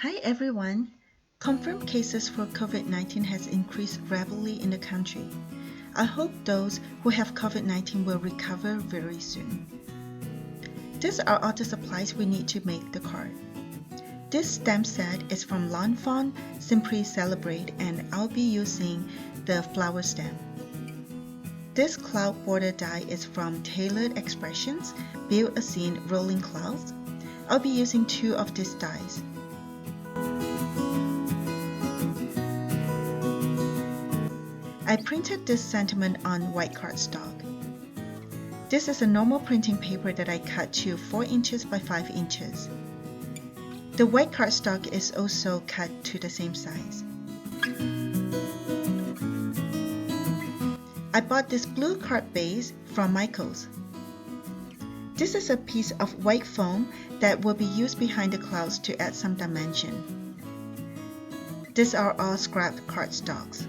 Hi everyone. Confirmed cases for COVID-19 has increased rapidly in the country. I hope those who have COVID-19 will recover very soon. These are all the supplies we need to make the card. This stamp set is from Lawn Fawn, Simply Celebrate, and I'll be using the flower stamp. This cloud border die is from Tailored Expressions, Build a Scene Rolling Clouds. I'll be using 2 of these dies. I printed this sentiment on white cardstock. This is a normal printing paper that I cut to 4 inches by 5 inches. The white cardstock is also cut to the same size. I bought this blue card base from Michaels. This is a piece of white foam that will be used behind the clouds to add some dimension. These are all scrapped cardstocks.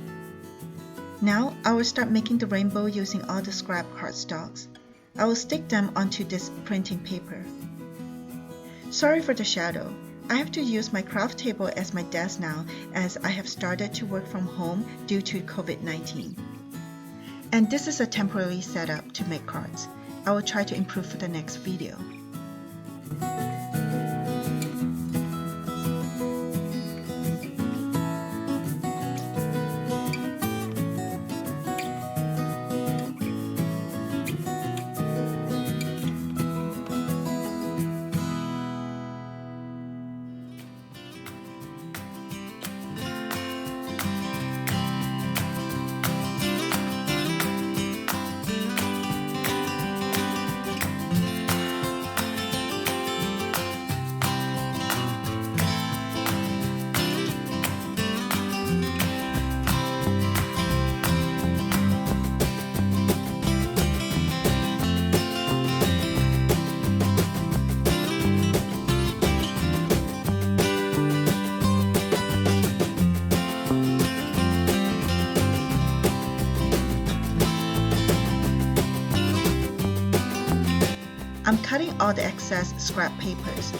Now, I will start making the rainbow using all the scrap cardstocks. I will stick them onto this printing paper. Sorry for the shadow. I have to use my craft table as my desk now as I have started to work from home due to COVID-19. And this is a temporary setup to make cards. I will try to improve for the next video. I'm cutting all the excess scrap papers.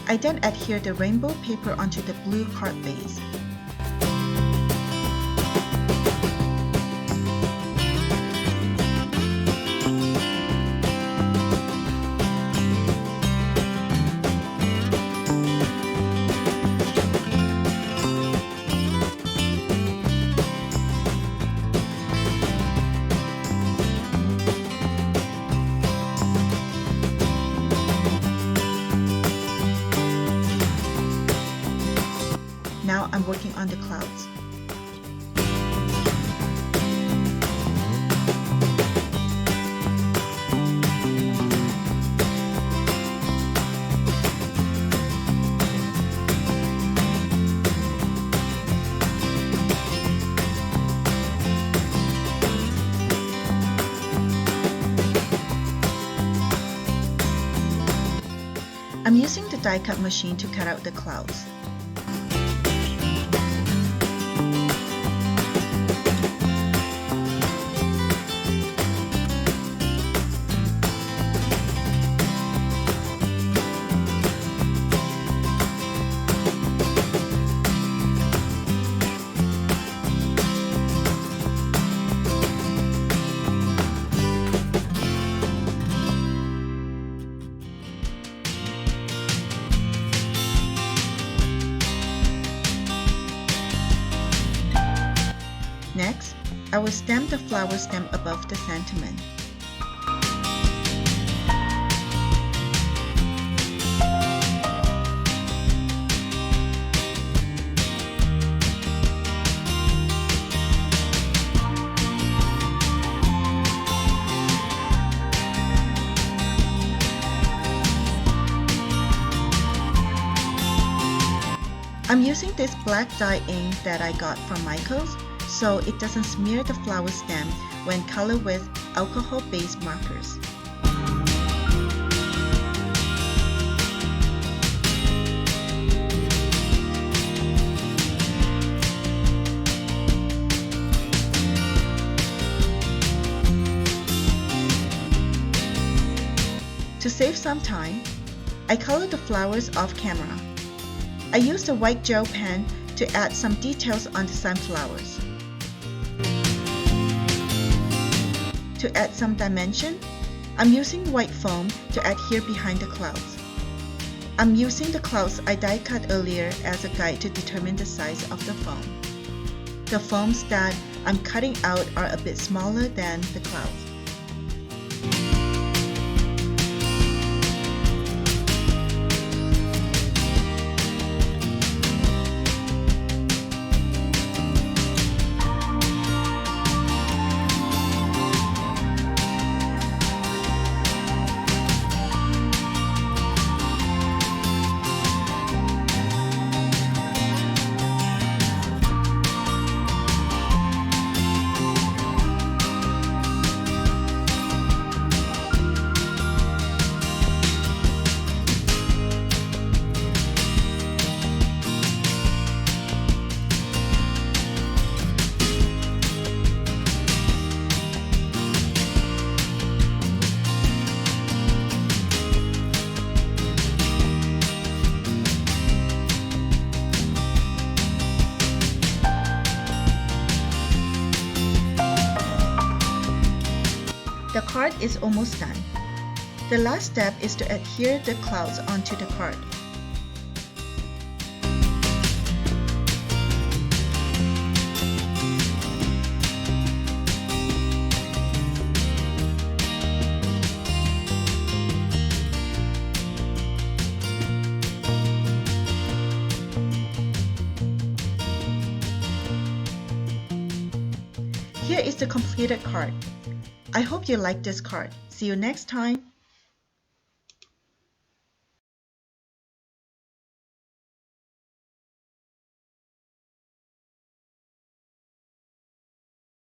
I then adhere the rainbow paper onto the blue card base. Now I'm working on the clouds. I'm using the die cut machine to cut out the clouds. Next, I will stamp the flower stem above the sentiment. I'm using this black dye ink that I got from Michaels so it doesn't smear the flower stem when colored with alcohol-based markers. To save some time, I colored the flowers off camera. I used a white gel pen to add some details on the sunflowers. To add some dimension, I'm using white foam to adhere behind the clouds. I'm using the clouds I die cut earlier as a guide to determine the size of the foam. The foams that I'm cutting out are a bit smaller than the clouds. The card is almost done. The last step is to adhere the clouds onto the card. Here is the completed card. I hope you like this card. See you next time.